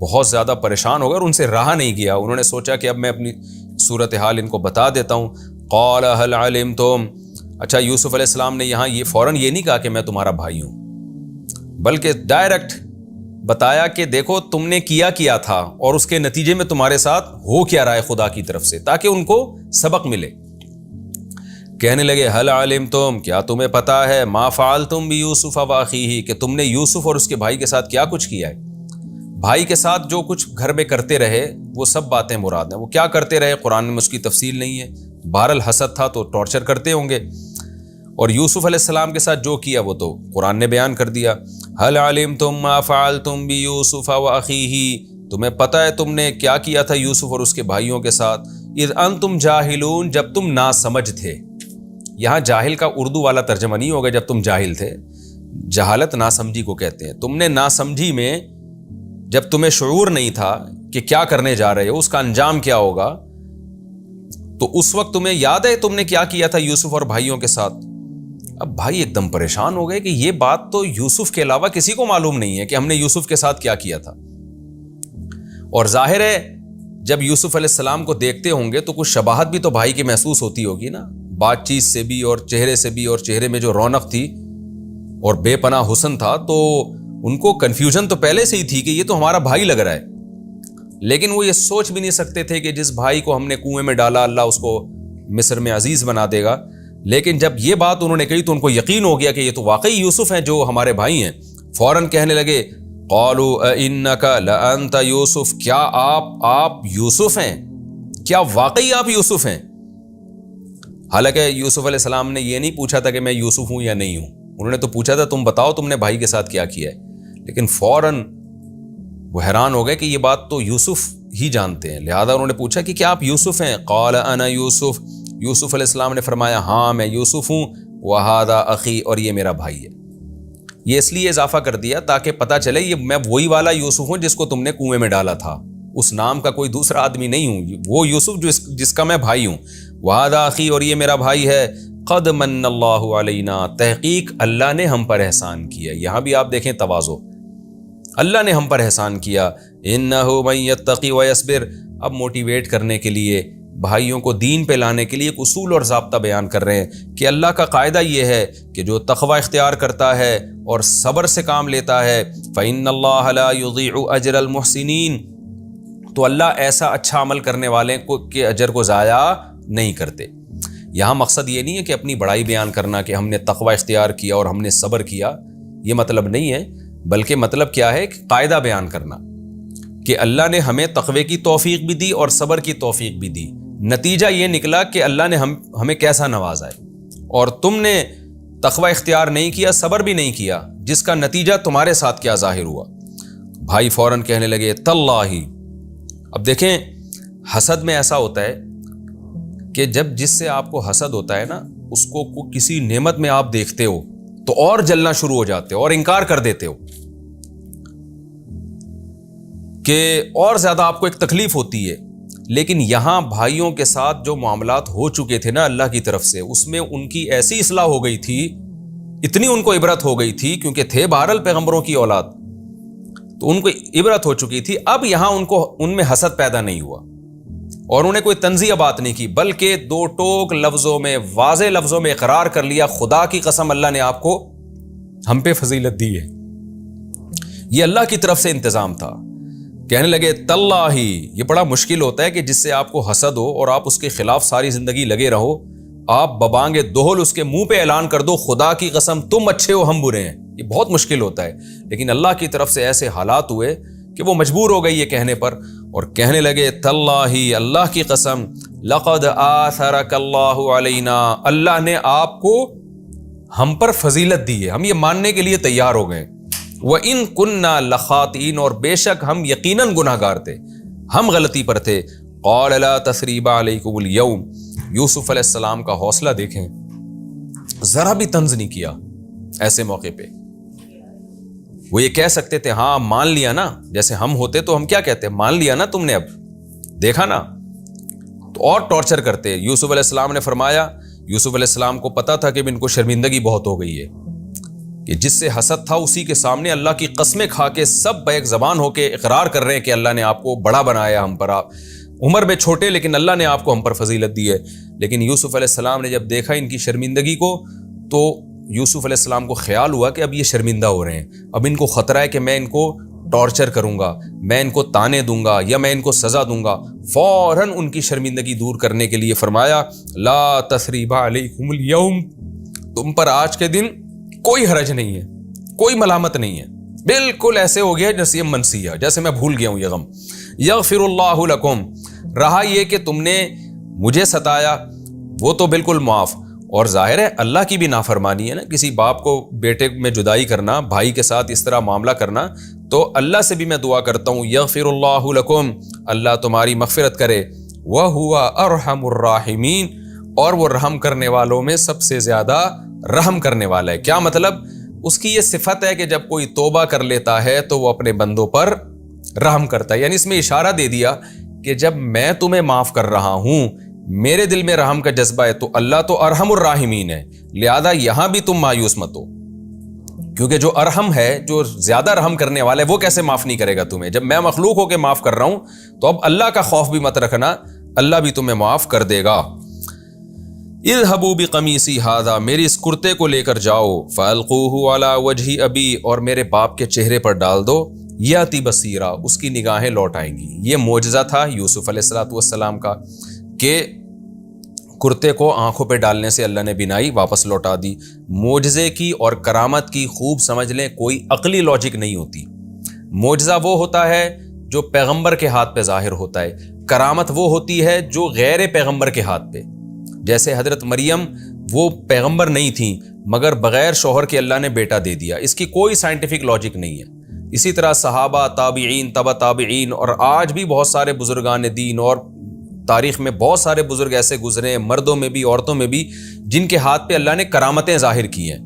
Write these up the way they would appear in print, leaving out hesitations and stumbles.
بہت زیادہ پریشان ہو گئے اور ان سے رہا نہیں گیا. انہوں نے سوچا کہ اب میں اپنی صورتحال ان کو بتا دیتا ہوں. قال هل علمتم، اچھا یوسف علیہ السلام نے یہاں یہ فوراً یہ نہیں کہا کہ میں تمہارا بھائی ہوں، بلکہ ڈائریکٹ بتایا کہ دیکھو تم نے کیا تھا اور اس کے نتیجے میں تمہارے ساتھ ہو کیا رہا ہے خدا کی طرف سے، تاکہ ان کو سبق ملے. کہنے لگے هل علمتم، کیا تمہیں پتا ہے، ما فعلتم بیوسف واخیہ، کہ تم نے یوسف اور اس کے بھائی کے ساتھ کیا کچھ کیا ہے. بھائی کے ساتھ جو کچھ گھر میں کرتے رہے وہ سب باتیں مراد ہیں. وہ کیا کرتے رہے قرآن میں اس کی تفصیل نہیں ہے، بہرحال حسد تھا تو ٹارچر کرتے ہوں گے. اور یوسف علیہ السلام کے ساتھ جو کیا وہ تو قرآن نے بیان کر دیا. هل علمتم ما فعلتم بیوسف واخیہ، تمہیں پتہ ہے تم نے کیا کیا تھا یوسف اور اس کے بھائیوں کے ساتھ. اذ انتم جاہلون، جب تم ناسمجھ تھے. یہاں جاہل کا اردو والا ترجمہ نہیں ہوگا جب تم جاہل تھے، جہالت ناسمجھی کو کہتے ہیں. تم نے ناسمجھی میں جب تمہیں شعور نہیں تھا کہ کیا کرنے جا رہے ہو، اس کا انجام کیا ہوگا، تو اس وقت تمہیں یاد ہے تم نے کیا کیا تھا یوسف اور بھائیوں کے ساتھ. اب بھائی ایک دم پریشان ہو گئے کہ یہ بات تو یوسف کے علاوہ کسی کو معلوم نہیں ہے کہ ہم نے یوسف کے ساتھ کیا کیا تھا. اور ظاہر ہے جب یوسف علیہ السلام کو دیکھتے ہوں گے تو کچھ شباہت بھی تو بھائی کی محسوس ہوتی ہوگی نا، بات چیت سے بھی اور چہرے سے بھی، اور چہرے میں جو رونق تھی اور بے پناہ حسن تھا، تو ان کو کنفیوژن تو پہلے سے ہی تھی کہ یہ تو ہمارا بھائی لگ رہا ہے. لیکن وہ یہ سوچ بھی نہیں سکتے تھے کہ جس بھائی کو ہم نے کنویں میں ڈالا اللہ اس کو مصر میں عزیز بنا دے گا. لیکن جب یہ بات انہوں نے کہی تو ان کو یقین ہو گیا کہ یہ تو واقعی یوسف ہیں جو ہمارے بھائی ہیں. فوراً کہنے لگے قالوا انک لانت یوسف، کیا آپ یوسف ہیں، کیا واقعی آپ یوسف ہیں. حالانکہ یوسف علیہ السلام نے یہ نہیں پوچھا تھا کہ میں یوسف ہوں یا نہیں ہوں، انہوں نے تو پوچھا تھا تم بتاؤ تم نے بھائی کے ساتھ کیا کیا ہے. لیکن فوراً وہ حیران ہو گئے کہ یہ بات تو یوسف ہی جانتے ہیں، لہذا انہوں نے پوچھا کہ کیا آپ یوسف ہیں. قال انا یوسف، یوسف علیہ السلام نے فرمایا ہاں میں یوسف ہوں. وہذا اخی، اور یہ میرا بھائی ہے. یہ اس لیے اضافہ کر دیا تاکہ پتہ چلے یہ میں وہی والا یوسف ہوں جس کو تم نے کنویں میں ڈالا تھا، اس نام کا کوئی دوسرا آدمی نہیں ہوں، وہ یوسف جس کا میں بھائی ہوں. وہذا اخی، اور یہ میرا بھائی ہے. قد من اللہ علینا، تحقیق اللہ نے ہم پر احسان کیا. یہاں بھی آپ دیکھیں تواضع، اللہ نے ہم پر احسان کیا. انہ من یتقی ویصبر، اب موٹیویٹ کرنے کے لیے بھائیوں کو دین پہ لانے کے لیے ایک اصول اور ضابطہ بیان کر رہے ہیں کہ اللہ کا قاعدہ یہ ہے کہ جو تقوی اختیار کرتا ہے اور صبر سے کام لیتا ہے فإن اللہ لا یضیع اجر المحسنین، تو اللہ ایسا اچھا عمل کرنے والے کے اجر کو ضائع نہیں کرتے. یہاں مقصد یہ نہیں ہے کہ اپنی بڑائی بیان کرنا کہ ہم نے تقوی اختیار کیا اور ہم نے صبر کیا، یہ مطلب نہیں ہے، بلکہ مطلب کیا ہے کہ قاعدہ بیان کرنا کہ اللہ نے ہمیں تقوی کی توفیق بھی دی اور صبر کی توفیق بھی دی. نتیجہ یہ نکلا کہ اللہ نے ہمیں کیسا نوازا ہے، اور تم نے تقوی اختیار نہیں کیا، صبر بھی نہیں کیا، جس کا نتیجہ تمہارے ساتھ کیا ظاہر ہوا. بھائی فوراً کہنے لگے تاللہ. اب دیکھیں حسد میں ایسا ہوتا ہے کہ جب جس سے آپ کو حسد ہوتا ہے نا، اس کو کسی نعمت میں آپ دیکھتے ہو تو اور جلنا شروع ہو جاتے ہو اور انکار کر دیتے ہو کہ اور زیادہ آپ کو ایک تکلیف ہوتی ہے. لیکن یہاں بھائیوں کے ساتھ جو معاملات ہو چکے تھے نا اللہ کی طرف سے، اس میں ان کی ایسی اصلاح ہو گئی تھی، اتنی ان کو عبرت ہو گئی تھی، کیونکہ تھے بہرحال پیغمبروں کی اولاد، تو ان کو عبرت ہو چکی تھی. اب یہاں ان میں حسد پیدا نہیں ہوا اور انہوں نے کوئی تنزیہ بات نہیں کی، بلکہ دو ٹوک لفظوں میں، واضح لفظوں میں اقرار کر لیا خدا کی قسم اللہ نے آپ کو ہم پہ فضیلت دی ہے، یہ اللہ کی طرف سے انتظام تھا. کہنے لگے تاللہ. یہ بڑا مشکل ہوتا ہے کہ جس سے آپ کو حسد ہو اور آپ اس کے خلاف ساری زندگی لگے رہو، آپ ببانگ دہل اس کے منہ پہ اعلان کر دو خدا کی قسم تم اچھے ہو ہم برے ہیں. یہ بہت مشکل ہوتا ہے، لیکن اللہ کی طرف سے ایسے حالات ہوئے کہ وہ مجبور ہو گئی یہ کہنے پر، اور کہنے لگے تاللہ، اللہ کی قسم، لقد آثرک اللہ علینا، اللہ نے آپ کو ہم پر فضیلت دی ہے، ہم یہ ماننے کے لیے تیار ہو گئے. وَإِن كُنَّا لَخَاطِئِينَ، اور بے شک ہم یقیناً گناہ گار تھے، ہم غلطی پر تھے. قَالَ لَا تَثْرِيبَ عَلَيْكُمُ الْيَوْمَ، یوسف علیہ السلام کا حوصلہ دیکھیں، ذرا بھی طنز نہیں کیا. ایسے موقع پہ وہ یہ کہہ سکتے تھے ہاں مان لیا نا، جیسے ہم ہوتے تو ہم کیا کہتے، مان لیا نا تم نے، اب دیکھا نا، تو اور ٹارچر کرتے. یوسف علیہ السلام نے فرمایا، یوسف علیہ السلام کو پتا تھا کہ ان کو شرمندگی بہت ہو گئی ہے کہ جس سے حسد تھا اسی کے سامنے اللہ کی قسمیں کھا کے سب بیک زبان ہو کے اقرار کر رہے ہیں کہ اللہ نے آپ کو بڑا بنایا ہم پر، آپ عمر میں چھوٹے لیکن اللہ نے آپ کو ہم پر فضیلت دی ہے۔ لیکن یوسف علیہ السلام نے جب دیکھا ان کی شرمندگی کو تو یوسف علیہ السلام کو خیال ہوا کہ اب یہ شرمندہ ہو رہے ہیں، اب ان کو خطرہ ہے کہ میں ان کو ٹارچر کروں گا، میں ان کو تانے دوں گا یا میں ان کو سزا دوں گا۔ فوراً ان کی شرمندگی دور کرنے کے لیے فرمایا لا تثریب علیکم اليوم، تم پر آج کے دن کوئی حرج نہیں ہے، کوئی ملامت نہیں ہے، بالکل ایسے ہو گیا جیسے منسیہ، جیسے میں بھول گیا ہوں یہ غم۔ یغفر اللہ لکم، رہا یہ کہ تم نے مجھے ستایا وہ تو بالکل معاف، اور ظاہر ہے اللہ کی بھی نافرمانی ہے نا، کسی باپ کو بیٹے میں جدائی کرنا، بھائی کے ساتھ اس طرح معاملہ کرنا، تو اللہ سے بھی میں دعا کرتا ہوں یغفر اللہ لکم، اللہ تمہاری مغفرت کرے، وَهُوَ أَرْحَمُ الرَّاحِمِينَ، اور وہ رحم کرنے والوں میں سب سے زیادہ رحم کرنے والا ہے۔ کیا مطلب؟ اس کی یہ صفت ہے کہ جب کوئی توبہ کر لیتا ہے تو وہ اپنے بندوں پر رحم کرتا ہے، یعنی اس میں اشارہ دے دیا کہ جب میں تمہیں معاف کر رہا ہوں، میرے دل میں رحم کا جذبہ ہے، تو اللہ تو ارحم الراحمین ہے، لہذا یہاں بھی تم مایوس مت ہو، کیونکہ جو ارحم ہے، جو زیادہ رحم کرنے والا ہے، وہ کیسے معاف نہیں کرے گا تمہیں؟ جب میں مخلوق ہو کے معاف کر رہا ہوں تو اب اللہ کا خوف بھی مت رکھنا، اللہ بھی تمہیں معاف کر دے گا۔ اذهبوا بقمیصی ھذا، میری اس کرتے کو لے کر جاؤ، فالقوہ علی وجہ ابی، اور میرے باپ کے چہرے پر ڈال دو، یاتی بصیرا، اس کی نگاہیں لوٹ آئیں گی۔ یہ معجزہ تھا یوسف علیہ السلام کا کہ کرتے کو آنکھوں پہ ڈالنے سے اللہ نے بینائی واپس لوٹا دی۔ معجزے کی اور کرامت کی خوب سمجھ لیں کوئی عقلی لاجک نہیں ہوتی۔ معجزہ وہ ہوتا ہے جو پیغمبر کے ہاتھ پہ ظاہر ہوتا ہے، کرامت وہ ہوتی ہے جو غیر پیغمبر کے ہاتھ پہ، جیسے حضرت مریم وہ پیغمبر نہیں تھیں مگر بغیر شوہر کے اللہ نے بیٹا دے دیا، اس کی کوئی سائنٹیفک لاجک نہیں ہے۔ اسی طرح صحابہ، تابعین، تبع تابعین، اور آج بھی بہت سارے بزرگان دین اور تاریخ میں بہت سارے بزرگ ایسے گزرے ہیں، مردوں میں بھی عورتوں میں بھی، جن کے ہاتھ پہ اللہ نے کرامتیں ظاہر کی ہیں۔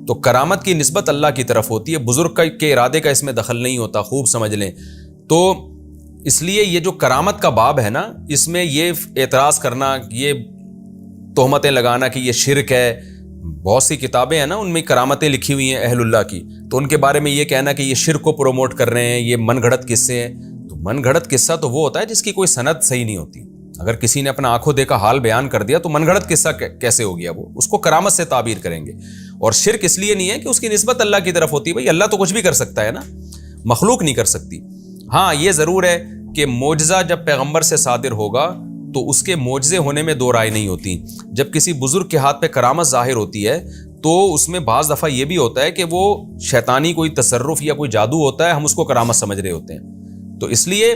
تو کرامت کی نسبت اللہ کی طرف ہوتی ہے، بزرگ کے ارادے کا اس میں دخل نہیں ہوتا، خوب سمجھ لیں۔ تو اس لیے یہ جو کرامت کا باب ہے نا، اس میں یہ اعتراض کرنا، یہ تہمتیں لگانا کہ یہ شرک ہے، بہت سی کتابیں ہیں نا ان میں کرامتیں لکھی ہوئی ہیں اہل اللہ کی، تو ان کے بارے میں یہ کہنا کہ یہ شرک کو پروموٹ کر رہے ہیں، یہ من گھڑت قصے ہیں۔ تو من گھڑت قصہ تو وہ ہوتا ہے جس کی کوئی سند صحیح نہیں ہوتی۔ اگر کسی نے اپنا آنکھوں دیکھا حال بیان کر دیا تو من گھڑت قصہ کیسے ہو گیا؟ وہ اس کو کرامت سے تعبیر کریں گے۔ اور شرک اس لیے نہیں ہے کہ اس کی نسبت اللہ کی طرف ہوتی ہے، بھائی اللہ تو کچھ بھی کر سکتا ہے نا، مخلوق نہیں کر سکتی۔ ہاں یہ ضرور ہے کہ معجزہ جب پیغمبر سے صادر ہوگا تو اس کے معجزے ہونے میں دو رائے نہیں ہوتی۔ جب کسی بزرگ کے ہاتھ پہ کرامت ظاہر ہوتی ہے تو اس میں بعض دفعہ یہ بھی ہوتا ہے کہ وہ شیطانی کوئی تصرف یا کوئی جادو ہوتا ہے، ہم اس کو کرامت سمجھ رہے ہوتے ہیں۔ تو اس لیے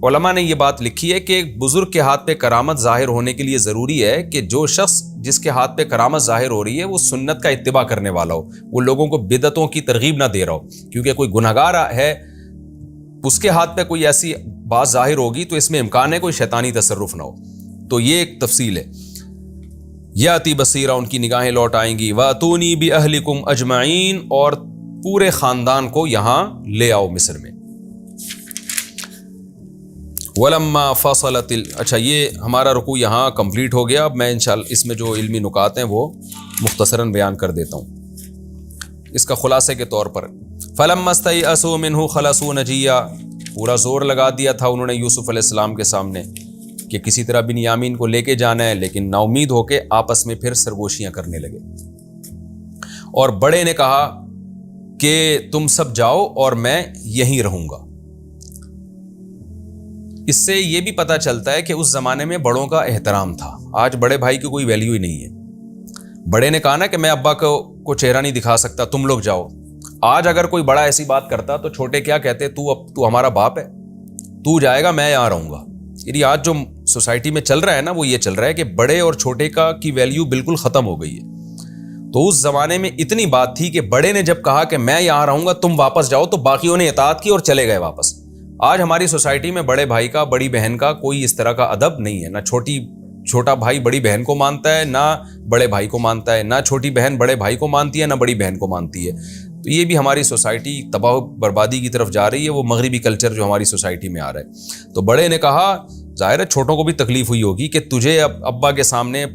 علماء نے یہ بات لکھی ہے کہ ایک بزرگ کے ہاتھ پہ کرامت ظاہر ہونے کے لیے ضروری ہے کہ جو شخص جس کے ہاتھ پہ کرامت ظاہر ہو رہی ہے وہ سنت کا اتباع کرنے والا ہو، وہ لوگوں کو بدعتوں کی ترغیب نہ دے رہا ہو، کیونکہ کوئی گنہگار ہے اس کے ہاتھ پہ کوئی ایسی بات ظاہر ہوگی تو اس میں امکان ہے کوئی شیطانی تصرف نہ ہو۔ تو یہ ایک تفصیل ہے۔ یاتی بصیرہ، ان کی نگاہیں لوٹ آئیں گی، واتونی باہلکم اجمعین، اور پورے خاندان کو یہاں لے آؤ مصر میں۔ ولما فصلت اچھا یہ ہمارا رکوع یہاں کمپلیٹ ہو گیا۔ اب میں انشاءاللہ اس میں جو علمی نکات ہیں وہ مختصراً بیان کر دیتا ہوں اس کا خلاصے کے طور پر۔ فلما استيئسوا منه خلصوا نجيا، پورا زور لگا دیا تھا انہوں نے یوسف علیہ السلام کے سامنے کہ کسی طرح بنیامین کو لے کے جانا ہے، لیکن نا امید ہو کے آپس میں پھر سرگوشیاں کرنے لگے۔ اور بڑے نے کہا کہ تم سب جاؤ اور میں یہیں رہوں گا۔ اس سے یہ بھی پتہ چلتا ہے کہ اس زمانے میں بڑوں کا احترام تھا، آج بڑے بھائی کی کوئی ویلیو ہی نہیں ہے۔ بڑے نے کہا نا کہ میں ابا کو چہرہ نہیں دکھا سکتا، تم لوگ جاؤ۔ آج اگر کوئی بڑا ایسی بات کرتا تو چھوٹے کیا کہتے، تو ہمارا باپ ہے، تو جائے گا، میں یہاں رہوں گا۔ یعنی آج جو سوسائٹی میں چل رہا ہے نا وہ یہ چل رہا ہے کہ بڑے اور چھوٹے کی ویلیو بالکل ختم ہو گئی ہے۔ تو اس زمانے میں اتنی بات تھی کہ بڑے نے جب کہا کہ میں یہاں رہوں گا تم واپس جاؤ، تو باقیوں نے اطاعت کی اور چلے گئے واپس۔ آج ہماری سوسائٹی میں بڑے بھائی کا، بڑی بہن کا کوئی اس طرح کا ادب نہیں ہے، نہ چھوٹا بھائی بڑی بہن کو مانتا ہے، نہ بڑے بھائی کو مانتا ہے، نہ چھوٹی بہن بڑے بھائی کو مانتی ہے، نہ بڑی بہن کو مانتی ہے۔ تو یہ بھی ہماری سوسائٹی تباہ و بربادی کی طرف جا رہی ہے، وہ مغربی کلچر جو ہماری سوسائٹی میں آ رہا ہے۔ تو بڑے نے کہا، ظاہر ہے چھوٹوں کو بھی تکلیف ہوئی ہوگی کہ تجھے ابا کے سامنے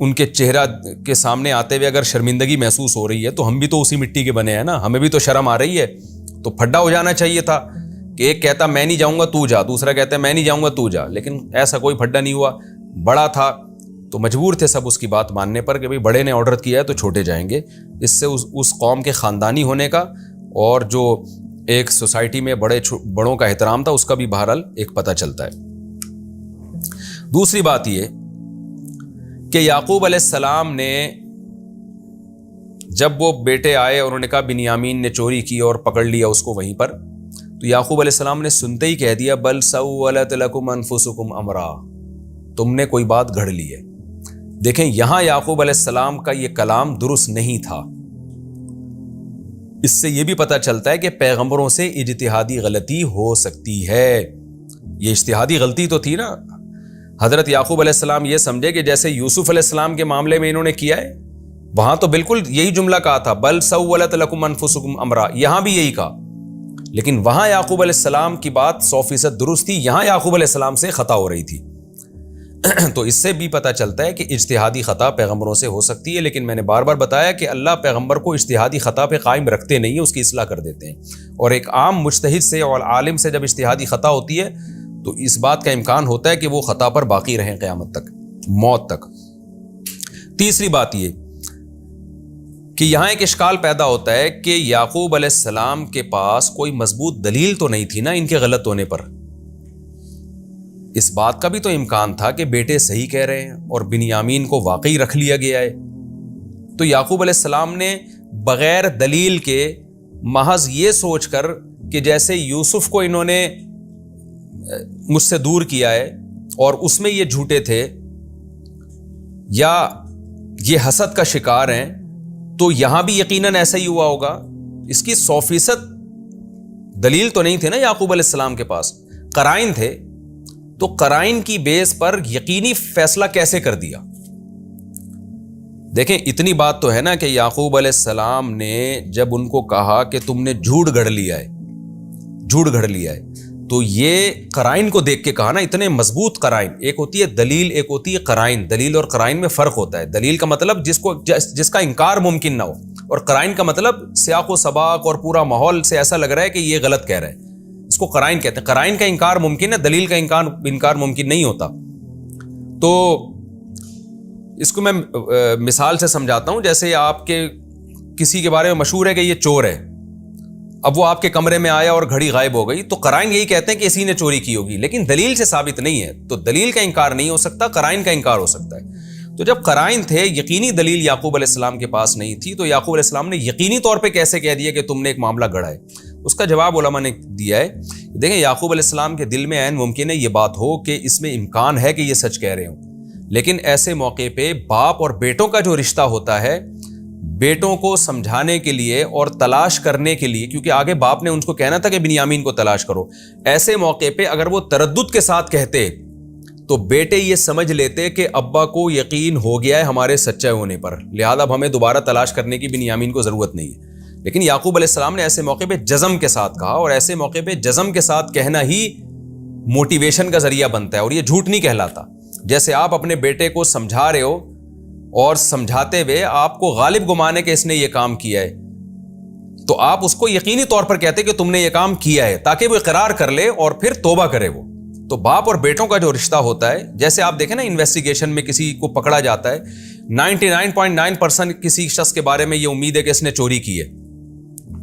ان کے چہرہ کے سامنے آتے ہوئے اگر شرمندگی محسوس ہو رہی ہے تو ہم بھی تو اسی مٹی کے بنے ہیں نا, ہمیں بھی تو شرم آ رہی ہے. تو پھڈا ہو جانا چاہیے تھا کہ ایک کہتا میں نہیں جاؤں گا تو جا, دوسرا کہتا ہے میں نہیں جاؤں گا تو جا, لیکن ایسا کوئی پھڈا نہیں ہوا. بڑا تھا تو مجبور تھے سب اس کی بات ماننے پر کہ بھائی بڑے نے آرڈر کیا ہے تو چھوٹے جائیں گے. اس سے اس قوم کے خاندانی ہونے کا اور جو ایک سوسائٹی میں بڑوں کا احترام تھا اس کا بھی بہرحال ایک پتہ چلتا ہے. دوسری بات یہ کہ یعقوب علیہ السلام نے جب وہ بیٹے آئے اور انہوں نے کہا بنیامین نے چوری کی اور پکڑ لیا اس کو وہیں پر, تو یعقوب علیہ السلام نے سنتے ہی کہہ دیا بل سولت لکم انفسکم امرا, تم نے کوئی بات گھڑ لی ہے. دیکھیں یہاں یعقوب علیہ السلام کا یہ کلام درست نہیں تھا. اس سے یہ بھی پتہ چلتا ہے کہ پیغمبروں سے اجتہادی غلطی ہو سکتی ہے. یہ اجتہادی غلطی تو تھی نا. حضرت یعقوب علیہ السلام یہ سمجھے کہ جیسے یوسف علیہ السلام کے معاملے میں انہوں نے کیا ہے, وہاں تو بالکل یہی جملہ کہا تھا بل سولت لکم انفسکم امرا, یہاں بھی یہی کہا, لیکن وہاں یعقوب علیہ السلام کی بات 100% درست تھی, یہاں یعقوب علیہ السلام سے خطا ہو رہی تھی. تو اس سے بھی پتہ چلتا ہے کہ اجتہادی خطا پیغمبروں سے ہو سکتی ہے, لیکن میں نے بار بار بتایا کہ اللہ پیغمبر کو اجتہادی خطا پہ قائم رکھتے نہیں ہیں, اس کی اصلاح کر دیتے ہیں. اور ایک عام مجتہد سے اور عالم سے جب اجتہادی خطا ہوتی ہے تو اس بات کا امکان ہوتا ہے کہ وہ خطا پر باقی رہیں قیامت تک, موت تک. تیسری بات یہ کہ یہاں ایک اشکال پیدا ہوتا ہے کہ یعقوب علیہ السلام کے پاس کوئی مضبوط دلیل تو نہیں تھی نا ان کے غلط ہونے پر. اس بات کا بھی تو امکان تھا کہ بیٹے صحیح کہہ رہے ہیں اور بنیامین کو واقعی رکھ لیا گیا ہے. تو یعقوب علیہ السلام نے بغیر دلیل کے محض یہ سوچ کر کہ جیسے یوسف کو انہوں نے مجھ سے دور کیا ہے اور اس میں یہ جھوٹے تھے یا یہ حسد کا شکار ہیں, تو یہاں بھی یقیناً ایسا ہی ہوا ہوگا. اس کی 100% دلیل تو نہیں تھے نا یعقوب علیہ السلام کے پاس, قرائن تھے. تو قرائن کی بیس پر یقینی فیصلہ کیسے کر دیا؟ دیکھیں اتنی بات تو ہے نا کہ یعقوب علیہ السلام نے جب ان کو کہا کہ تم نے جھوٹ گھڑ لیا ہے, تو یہ قرائن کو دیکھ کے کہا نا, اتنے مضبوط قرائن. ایک ہوتی ہے دلیل, ایک ہوتی ہے قرائن. دلیل اور قرائن میں فرق ہوتا ہے. دلیل کا مطلب جس کا انکار ممکن نہ ہو, اور قرائن کا مطلب سیاق و سباق اور پورا ماحول سے ایسا لگ رہا ہے کہ یہ غلط کہہ رہا ہے, اس کو قرائن کہتے ہیں. قرائن کا انکار ممکن ہے, دلیل کا انکار ممکن نہیں ہوتا. تو اس کو میں مثال سے سمجھاتا ہوں. جیسے آپ کے کسی کے بارے میں مشہور ہے کہ یہ چور ہے, اب وہ آپ کے کمرے میں آیا اور گھڑی غائب ہو گئی, تو قرائن یہی کہتے ہیں کہ اسی نے چوری کی ہوگی, لیکن دلیل سے ثابت نہیں ہے. تو دلیل کا انکار نہیں ہو سکتا, قرائن کا انکار ہو سکتا ہے. تو جب قرائن تھے, یقینی دلیل یعقوب علیہ السلام کے پاس نہیں تھی, تو یعقوب علیہ السلام نے یقینی طور پہ کیسے کہہ دیا کہ تم نے ایک معاملہ گڑھا ہے؟ اس کا جواب علماء نے دیا ہے. دیکھیں یعقوب علیہ السلام کے دل میں عین ممکن ہے یہ بات ہو کہ اس میں امکان ہے کہ یہ سچ کہہ رہے ہوں, لیکن ایسے موقع پہ باپ اور بیٹوں کا جو رشتہ ہوتا ہے, بیٹوں کو سمجھانے کے لیے اور تلاش کرنے کے لیے, کیونکہ آگے باپ نے ان کو کہنا تھا کہ بنیامین کو تلاش کرو, ایسے موقع پہ اگر وہ تردد کے ساتھ کہتے تو بیٹے یہ سمجھ لیتے کہ ابا کو یقین ہو گیا ہے ہمارے سچے ہونے پر, لہذا اب ہمیں دوبارہ تلاش کرنے کی بنیامین کو ضرورت نہیں ہے. لیکن یعقوب علیہ السلام نے ایسے موقع پہ جزم کے ساتھ کہا, اور ایسے موقع پہ جزم کے ساتھ کہنا ہی موٹیویشن کا ذریعہ بنتا ہے, اور یہ جھوٹ نہیں کہلاتا. جیسے آپ اپنے بیٹے کو سمجھا رہے ہو اور سمجھاتے ہوئے آپ کو غالب گمانے کہ اس نے یہ کام کیا ہے, تو آپ اس کو یقینی طور پر کہتے کہ تم نے یہ کام کیا ہے, تاکہ وہ اقرار کر لے اور پھر توبہ کرے. وہ تو باپ اور بیٹوں کا جو رشتہ ہوتا ہے, جیسے آپ دیکھیں نا انویسٹیگیشن میں کسی کو پکڑا جاتا ہے, 99.9% کسی شخص کے بارے میں یہ امید ہے کہ اس نے چوری کی ہے,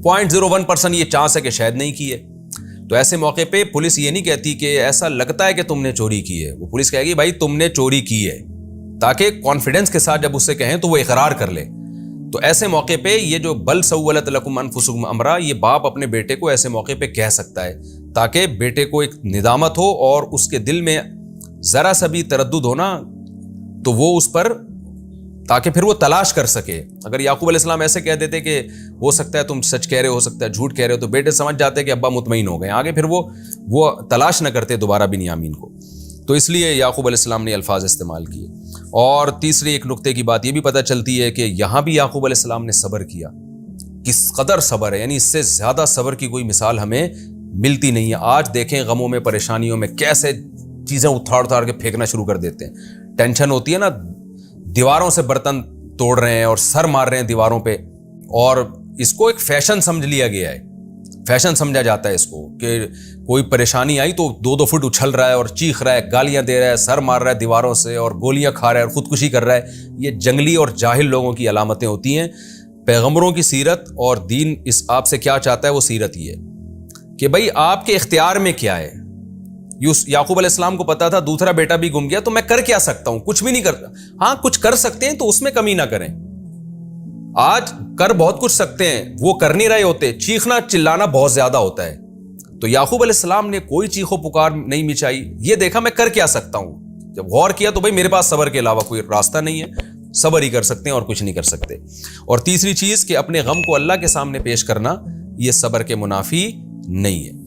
0.01% یہ چانس ہے کہ شاید نہیں کی ہے. تو ایسے موقع پہ پولیس یہ نہیں کہتی کہ ایسا لگتا ہے کہ تم نے چوری کی ہے, وہ پولیس کہے گی بھائی تم نے چوری کی ہے, تاکہ کانفیڈنس کے ساتھ جب اس سے کہیں تو وہ اقرار کر لے. تو ایسے موقع پہ یہ جو بل سولت لکم انفسکم امرا, یہ باپ اپنے بیٹے کو ایسے موقع پہ کہہ سکتا ہے, تاکہ بیٹے کو ایک ندامت ہو اور اس کے دل میں ذرا سا بھی تردد ہونا تو وہ اس پر, تاکہ پھر وہ تلاش کر سکے. اگر یعقوب علیہ السلام ایسے کہہ دیتے کہ ہو سکتا ہے تم سچ کہہ رہے ہو سکتا ہے جھوٹ کہہ رہے ہو, تو بیٹے سمجھ جاتے کہ ابا مطمئن ہو گئے, آگے پھر وہ تلاش نہ کرتے دوبارہ بنیامین کو. تو اس لیے یعقوب علیہ السلام نے الفاظ استعمال کیے. اور تیسری ایک نقطے کی بات یہ بھی پتہ چلتی ہے کہ یہاں بھی یعقوب علیہ السلام نے صبر کیا. کس قدر صبر ہے, یعنی اس سے زیادہ صبر کی کوئی مثال ہمیں ملتی نہیں ہے. آج دیکھیں غموں میں پریشانیوں میں کیسے چیزیں اٹھاڑ کے پھینکنا شروع کر دیتے ہیں. ٹینشن ہوتی ہے نا, دیواروں سے برتن توڑ رہے ہیں اور سر مار رہے ہیں دیواروں پہ، اور اس کو ایک فیشن سمجھ لیا گیا ہے، فیشن سمجھا جاتا ہے اس کو، کہ کوئی پریشانی آئی تو 2-2 فٹ اچھل رہا ہے اور چیخ رہا ہے، گالیاں دے رہا ہے، سر مار رہا ہے دیواروں سے اور گولیاں کھا رہا ہے اور خودکشی کر رہا ہے۔ یہ جنگلی اور جاہل لوگوں کی علامتیں ہوتی ہیں۔ پیغمبروں کی سیرت اور دین اس آپ سے کیا چاہتا ہے، وہ سیرت یہ ہے کہ بھائی آپ کے اختیار میں کیا ہے۔ یعقوب علیہ السلام کو پتا تھا دوسرا بیٹا بھی گم گیا، تو میں کر کیا سکتا ہوں؟ کچھ بھی نہیں کرتا۔ ہاں کچھ کر سکتے ہیں تو اس میں کمی نہ کریں۔ آج کر بہت کچھ سکتے ہیں، وہ کر نہیں رہے ہوتے، چیخنا چلانا بہت زیادہ ہوتا ہے۔ تو یعقوب علیہ السلام نے کوئی چیخ و پکار نہیں مچائی، یہ دیکھا میں کر کیا سکتا ہوں۔ جب غور کیا تو بھائی میرے پاس صبر کے علاوہ کوئی راستہ نہیں ہے، صبر ہی کر سکتے ہیں اور کچھ نہیں کر سکتے۔ اور تیسری چیز کہ اپنے غم کو اللہ کے سامنے پیش کرنا، یہ صبر کے منافی نہیں ہے۔